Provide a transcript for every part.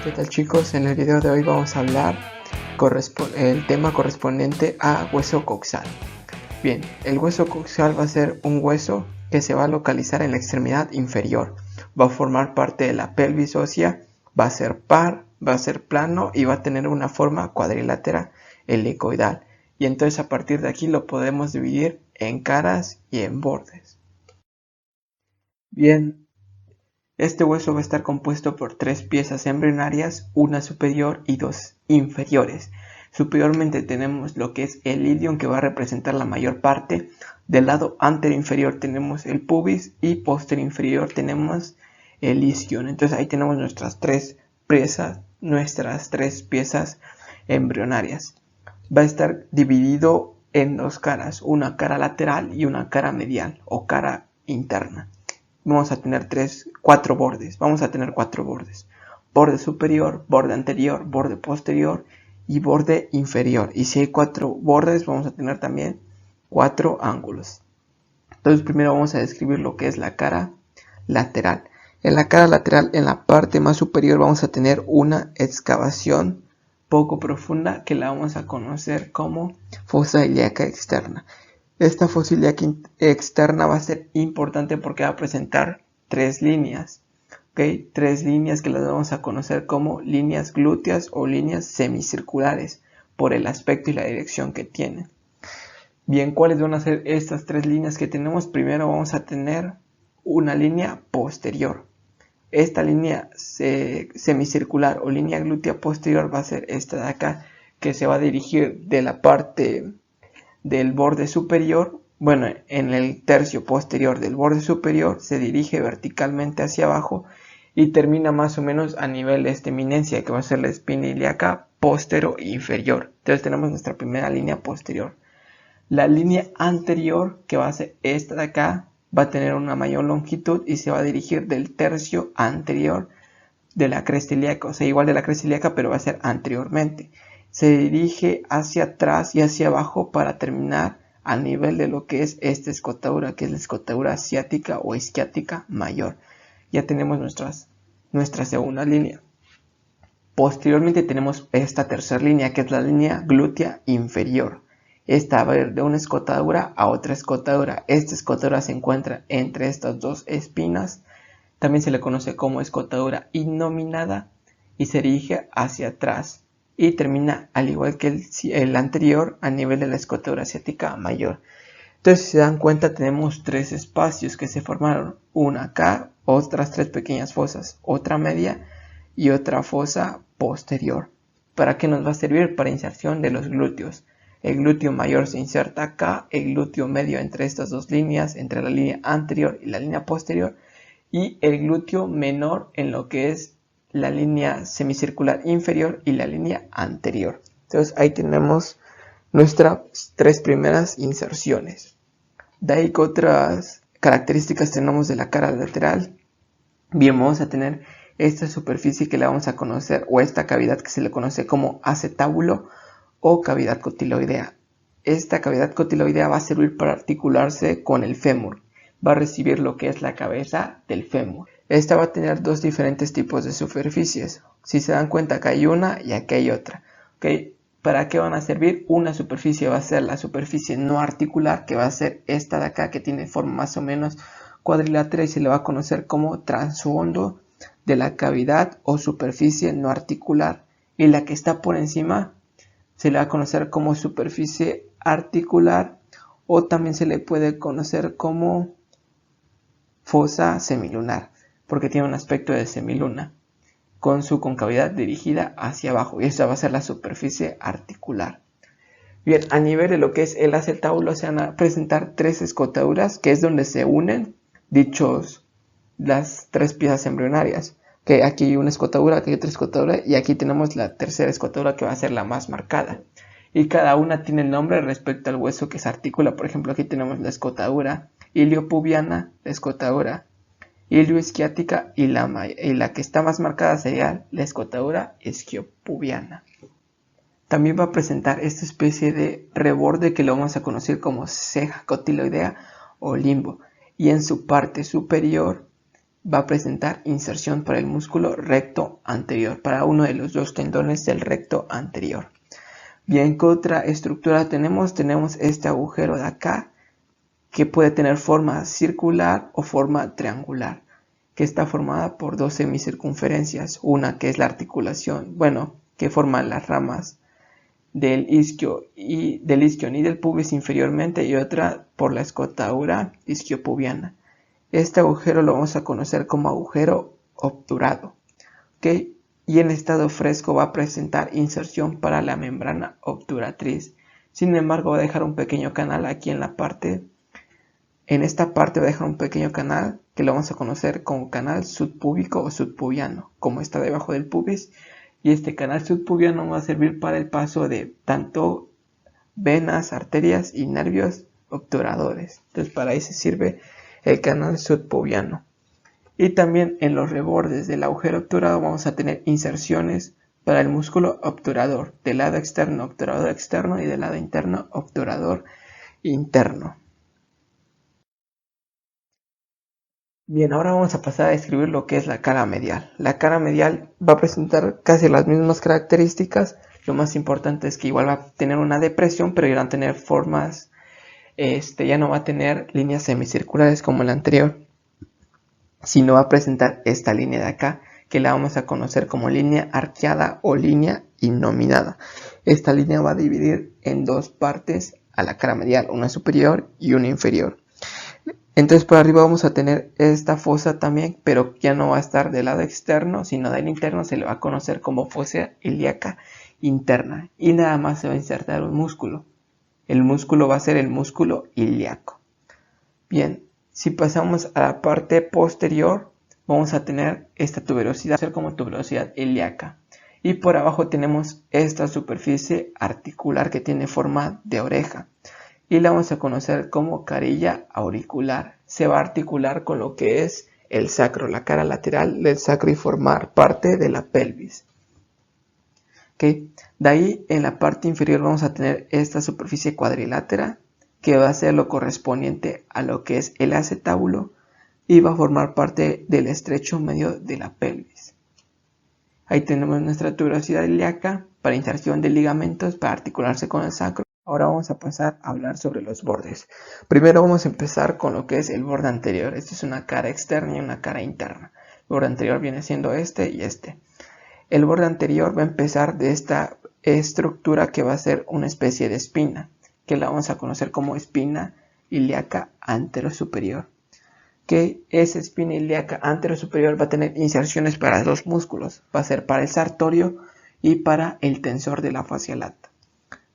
¿Qué tal, chicos? En el video de hoy vamos a hablar el tema correspondiente a hueso coxal. Bien, el hueso coxal va a ser un hueso que se va a localizar en la extremidad inferior. Va a formar parte de la pelvis ósea, va a ser par, va a ser plano y va a tener una forma cuadrilátera helicoidal. Y entonces a partir de aquí lo podemos dividir en caras y en bordes. Bien, este hueso va a estar compuesto por 3 piezas embrionarias, una superior y 2 inferiores. Superiormente tenemos lo que es el ilion, que va a representar la mayor parte. Del lado anterior inferior tenemos el pubis y posterior inferior tenemos el isquion. Entonces ahí tenemos nuestras tres piezas embrionarias. Va a estar dividido en 2 caras, una cara lateral y una cara medial o cara interna. Vamos a tener 4 bordes. Vamos a tener 4 bordes. Borde superior, borde anterior, borde posterior y borde inferior. Y si hay 4 bordes, vamos a tener también 4 ángulos. Entonces primero vamos a describir lo que es la cara lateral. En la cara lateral, en la parte más superior, vamos a tener una excavación poco profunda que la vamos a conocer como fosa ilíaca externa. Esta fosa ilíaca externa va a ser importante porque va a presentar 3 líneas. ¿Okay? 3 líneas que las vamos a conocer como líneas glúteas o líneas semicirculares por el aspecto y la dirección que tienen. Bien, ¿cuáles van a ser estas 3 líneas que tenemos? Primero vamos a tener una línea posterior. Esta línea semicircular o línea glútea posterior va a ser esta de acá, que se va a dirigir de la parte del borde superior, bueno, en el tercio posterior del borde superior, se dirige verticalmente hacia abajo y termina más o menos a nivel de esta eminencia, que va a ser la espina ilíaca postero inferior. Entonces tenemos nuestra primera línea posterior. La línea anterior, que va a ser esta de acá, va a tener una mayor longitud y se va a dirigir del tercio anterior de la cresta ilíaca, o sea, igual de la cresta ilíaca, pero va a ser anteriormente. Se dirige hacia atrás y hacia abajo para terminar a nivel de lo que es esta escotadura, que es la escotadura asiática o isquiática mayor. Ya tenemos nuestra segunda línea. Posteriormente tenemos esta tercera línea, que es la línea glútea inferior. Esta va a ir de una escotadura a otra escotadura. Esta escotadura se encuentra entre estas 2 espinas. También se le conoce como escotadura innominada y se dirige hacia atrás y termina al igual que el anterior a nivel de la escotadura asiática mayor. Entonces, si se dan cuenta, tenemos 3 espacios que se formaron, una acá, otras 3 pequeñas fosas, otra media y otra fosa posterior. ¿Para qué nos va a servir? Para inserción de los glúteos. El glúteo mayor se inserta acá, el glúteo medio entre estas 2 líneas, entre la línea anterior y la línea posterior, y el glúteo menor en lo que es la línea semicircular inferior y la línea anterior. Entonces ahí tenemos nuestras 3 primeras inserciones. De ahí que otras características tenemos de la cara lateral. Bien, vamos a tener esta superficie que la vamos a conocer, o esta cavidad que se le conoce como acetábulo o cavidad cotiloidea. Esta cavidad cotiloidea va a servir para articularse con el fémur. Va a recibir lo que es la cabeza del fémur. Esta va a tener 2 diferentes tipos de superficies. Si se dan cuenta, acá hay una y aquí hay otra. ¿Okay? ¿Para qué van a servir? Una superficie va a ser la superficie no articular, que va a ser esta de acá, que tiene forma más o menos cuadrilátera y se le va a conocer como trasfondo de la cavidad o superficie no articular. Y la que está por encima se le va a conocer como superficie articular, o también se le puede conocer como fosa semilunar, porque tiene un aspecto de semiluna, con su concavidad dirigida hacia abajo, y esta va a ser la superficie articular. Bien, a nivel de lo que es el acetábulo se van a presentar 3 escotaduras, que es donde se unen las 3 piezas embrionarias. Que aquí hay una escotadura, aquí hay otra escotadura, y aquí tenemos la tercera escotadura, que va a ser la más marcada. Y cada una tiene nombre respecto al hueso que se articula. Por ejemplo, aquí tenemos la escotadura iliopubiana, la escotadura ilioisquiática y la que está más marcada sería la escotadura isquiopubiana. También va a presentar esta especie de reborde que lo vamos a conocer como ceja cotiloidea o limbo. Y en su parte superior va a presentar inserción para el músculo recto anterior, para uno de los dos tendones del recto anterior. Bien, ¿qué otra estructura tenemos? Tenemos este agujero de acá, que puede tener forma circular o forma triangular, que está formada por dos semicircunferencias, una que es la articulación, que forman las ramas del isquio y del pubis inferiormente, y otra por la escotadura isquiopubiana. Este agujero lo vamos a conocer como agujero obturado, ¿ok? Y en estado fresco va a presentar inserción para la membrana obturatriz. Sin embargo, va a dejar un pequeño canal aquí en la parte. En esta parte va a dejar un pequeño canal que lo vamos a conocer como canal subpúbico o subpubiano, como está debajo del pubis. Y este canal subpubiano va a servir para el paso de tanto venas, arterias y nervios obturadores. Entonces para eso sirve el canal subpubiano. Y también en los rebordes del agujero obturado vamos a tener inserciones para el músculo obturador, del lado externo obturador externo y del lado interno obturador interno. Bien, ahora vamos a pasar a describir lo que es la cara medial. La cara medial va a presentar casi las mismas características. Lo más importante es que igual va a tener una depresión, pero ya van a tener formas, ya no va a tener líneas semicirculares como la anterior, sino va a presentar esta línea de acá, que la vamos a conocer como línea arqueada o línea innominada. Esta línea va a dividir en dos partes a la cara medial, una superior y una inferior. Entonces por arriba vamos a tener esta fosa también, pero ya no va a estar del lado externo, sino del interno. Se le va a conocer como fosa ilíaca interna. Y nada más se va a insertar un músculo. El músculo va a ser el músculo ilíaco. Bien, si pasamos a la parte posterior, vamos a tener esta tuberosidad, va a ser como tuberosidad ilíaca. Y por abajo tenemos esta superficie articular que tiene forma de oreja. Y la vamos a conocer como carilla auricular. Se va a articular con lo que es el sacro, la cara lateral del sacro, y formar parte de la pelvis. ¿Okay? De ahí en la parte inferior vamos a tener esta superficie cuadrilátera, que va a ser lo correspondiente a lo que es el acetábulo y va a formar parte del estrecho medio de la pelvis. Ahí tenemos nuestra tuberosidad ilíaca para inserción de ligamentos para articularse con el sacro. Ahora vamos a pasar a hablar sobre los bordes. Primero vamos a empezar con lo que es el borde anterior. Esto es una cara externa y una cara interna. El borde anterior viene siendo este y este. El borde anterior va a empezar de esta estructura que va a ser una especie de espina, que la vamos a conocer como espina ilíaca anterosuperior. Que esa espina ilíaca anterosuperior va a tener inserciones para dos músculos. Va a ser para el sartorio y para el tensor de la fascia lata.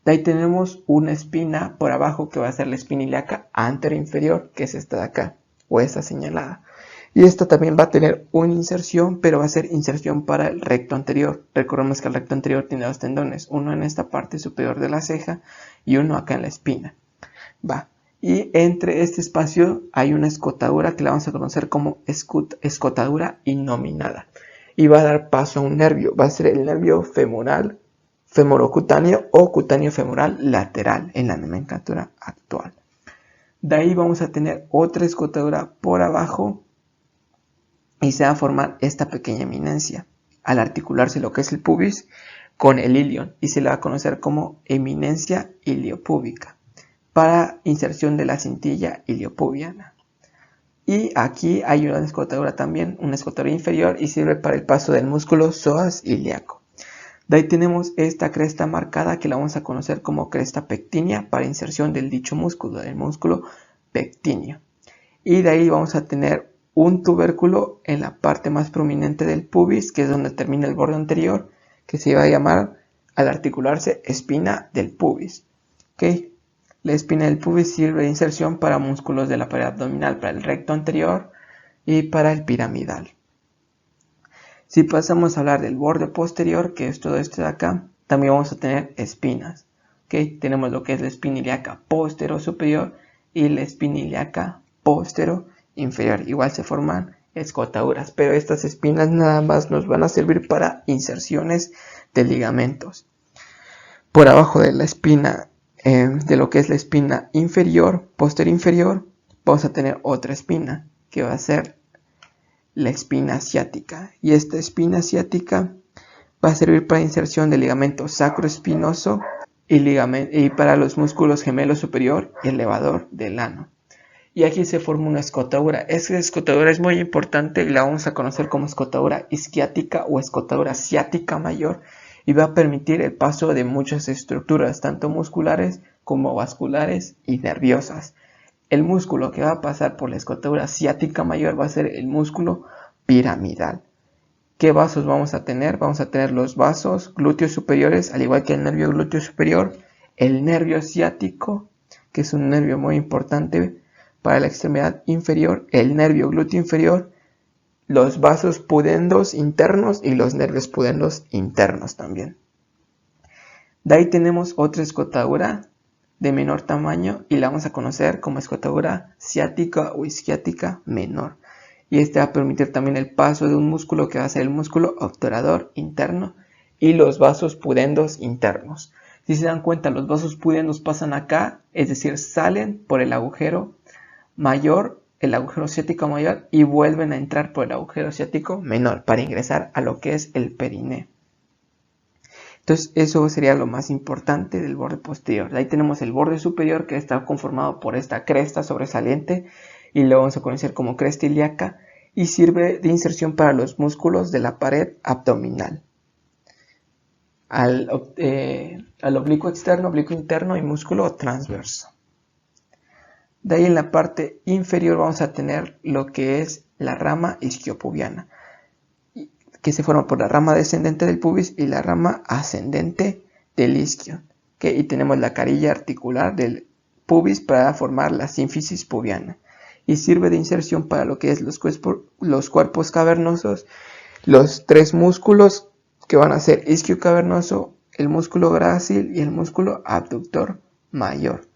De ahí tenemos una espina por abajo que va a ser la espina ilíaca anteroinferior, que es esta de acá, o esta señalada. Y esta también va a tener una inserción, pero va a ser inserción para el recto anterior. Recordemos que el recto anterior tiene dos tendones, uno en esta parte superior de la ceja y uno acá en la espina. Y entre este espacio hay una escotadura que la vamos a conocer como escotadura innominada. Y va a dar paso a un nervio, va a ser el nervio femoral, femorocutáneo o cutáneo femoral lateral en la nomenclatura actual. De ahí vamos a tener otra escotadura por abajo y se va a formar esta pequeña eminencia al articularse lo que es el pubis con el ilion, y se le va a conocer como eminencia iliopúbica para inserción de la cintilla iliopubiana. Y aquí hay una escotadura también, una escotadura inferior, y sirve para el paso del músculo psoas ilíaco. De ahí tenemos esta cresta marcada que la vamos a conocer como cresta pectínea para inserción del dicho músculo, del músculo pectíneo. Y de ahí vamos a tener un tubérculo en la parte más prominente del pubis, que es donde termina el borde anterior, que se va a llamar, al articularse, espina del pubis. ¿Okay? La espina del pubis sirve de inserción para músculos de la pared abdominal, para el recto anterior y para el piramidal. Si pasamos a hablar del borde posterior, que es todo esto de acá, también vamos a tener espinas. ¿Okay? Tenemos lo que es la espina ilíaca postero superior y la espina ilíaca postero inferior. Igual se forman escotaduras, pero estas espinas nada más nos van a servir para inserciones de ligamentos. Por abajo de la espina, de lo que es la espina inferior, posterior inferior, vamos a tener otra espina que va a ser la espina ciática. Y esta espina ciática va a servir para inserción del ligamento sacroespinoso y para los músculos gemelo superior y elevador del ano. Y aquí se forma una escotadura. Esta escotadura es muy importante y la vamos a conocer como escotadura isquiática o escotadura ciática mayor, y va a permitir el paso de muchas estructuras, tanto musculares como vasculares y nerviosas. El músculo que va a pasar por la escotadura ciática mayor va a ser el músculo piramidal. ¿Qué vasos vamos a tener? Vamos a tener los vasos glúteos superiores, al igual que el nervio glúteo superior, el nervio ciático, que es un nervio muy importante para la extremidad inferior, el nervio glúteo inferior, los vasos pudendos internos y los nervios pudendos internos también. De ahí tenemos otra escotadura de menor tamaño y la vamos a conocer como escotadura ciática o isquiática menor. Y este va a permitir también el paso de un músculo que va a ser el músculo obturador interno y los vasos pudendos internos. Si se dan cuenta, los vasos pudendos pasan acá, es decir, salen por el agujero mayor, el agujero ciático mayor, y vuelven a entrar por el agujero ciático menor para ingresar a lo que es el perineo. Entonces eso sería lo más importante del borde posterior. De ahí tenemos el borde superior, que está conformado por esta cresta sobresaliente y lo vamos a conocer como cresta ilíaca, y sirve de inserción para los músculos de la pared abdominal, al oblicuo externo, oblicuo interno y músculo transverso. De ahí en la parte inferior vamos a tener lo que es la rama isquiopubiana, que se forma por la rama descendente del pubis y la rama ascendente del isquio. Y tenemos la carilla articular del pubis para formar la sínfisis pubiana. Y sirve de inserción para lo que es los cuerpos cavernosos, los tres músculos que van a ser isquio cavernoso, el músculo grácil y el músculo abductor mayor.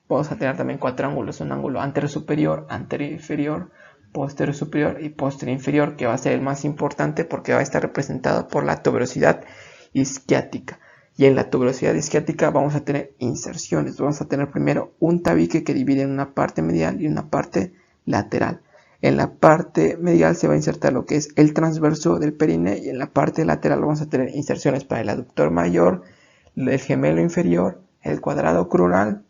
Vamos a tener también cuatro ángulos, un ángulo anterior superior, anterior inferior, posterior superior y posterior inferior, que va a ser el más importante porque va a estar representado por la tuberosidad isquiática. Y en la tuberosidad isquiática vamos a tener inserciones. Vamos a tener primero un tabique que divide en una parte medial y una parte lateral. En la parte medial se va a insertar lo que es el transverso del perine, y en la parte lateral vamos a tener inserciones para el aductor mayor, el gemelo inferior, el cuadrado crural,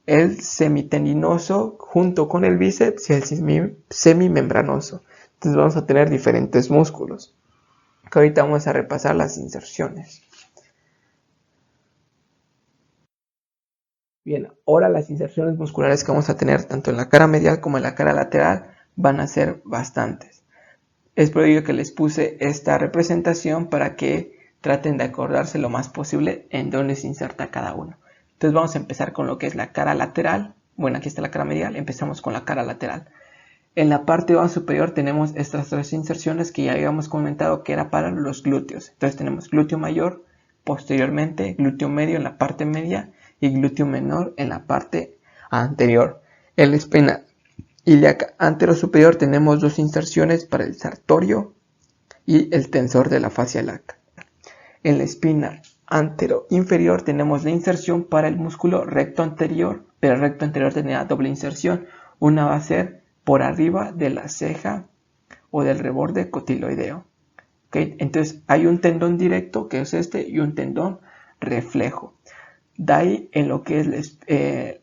el semitendinoso junto con el bíceps y el semimembranoso. Entonces vamos a tener diferentes músculos, que ahorita vamos a repasar las inserciones. Bien, ahora las inserciones musculares que vamos a tener tanto en la cara medial como en la cara lateral van a ser bastantes. Es por ello que les puse esta representación para que traten de acordarse lo más posible en dónde se inserta cada uno. Entonces vamos a empezar con lo que es la cara lateral. Bueno, aquí está la cara medial, empezamos con la cara lateral. En la parte baja superior tenemos estas tres inserciones que ya habíamos comentado que era para los glúteos. Entonces tenemos glúteo mayor, posteriormente glúteo medio en la parte media y glúteo menor en la parte anterior. En la espina ilíaca anterosuperior tenemos dos inserciones para el sartorio y el tensor de la fascia lacta. En la espina antero-inferior tenemos la inserción para el músculo recto anterior, pero el recto anterior tenía doble inserción. Una va a ser por arriba de la ceja o del reborde cotiloideo. Entonces hay un tendón directo, que es este, y un tendón reflejo. De ahí en lo que es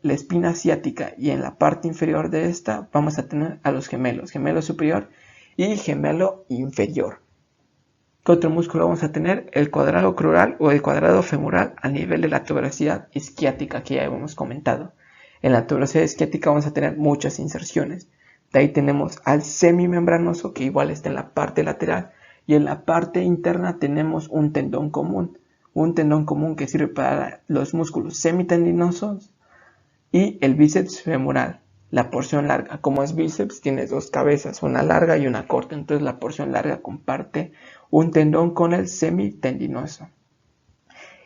la espina ciática y en la parte inferior de esta vamos a tener a los gemelos, gemelo superior y gemelo inferior. ¿Qué otro músculo vamos a tener? El cuadrado crural o el cuadrado femoral a nivel de la tuberosidad isquiática, que ya hemos comentado. En la tuberosidad isquiática vamos a tener muchas inserciones. De ahí tenemos al semimembranoso, que igual está en la parte lateral, y en la parte interna tenemos un tendón común. Un tendón común que sirve para los músculos semitendinosos y el bíceps femoral, la porción larga. Como es bíceps, tiene dos cabezas, una larga y una corta. Entonces la porción larga comparte un tendón con el semitendinoso.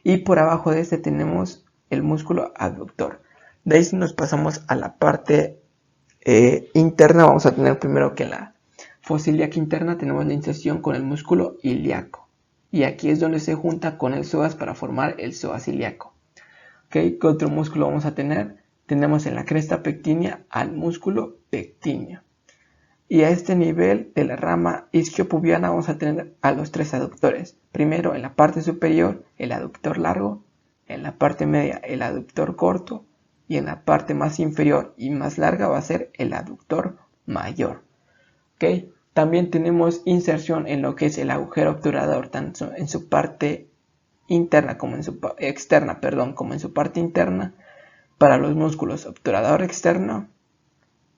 Y por abajo de este tenemos el músculo abductor. De ahí si nos pasamos a la parte interna, vamos a tener primero que en la fosa ilíaca interna tenemos la inserción con el músculo ilíaco. Y aquí es donde se junta con el psoas para formar el psoas ilíaco. ¿Qué otro músculo vamos a tener? Tenemos en la cresta pectínea al músculo pectíneo. Y a este nivel de la rama isquiopubiana vamos a tener a los 3 aductores. Primero, en la parte superior, el aductor largo, en la parte media, el aductor corto, y en la parte más inferior y más larga va a ser el aductor mayor. ¿Okay? También tenemos inserción en lo que es el agujero obturador, tanto en su parte interna como en su externa, como en su parte interna, para los músculos obturador externo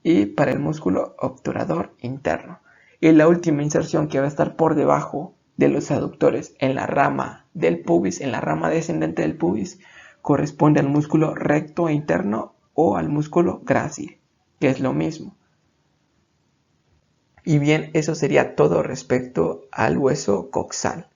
y para el músculo obturador interno. Y la última inserción, que va a estar por debajo de los aductores en la rama del pubis, en la rama descendente del pubis, corresponde al músculo recto interno o al músculo grácil, que es lo mismo. Y bien, eso sería todo respecto al hueso coxal.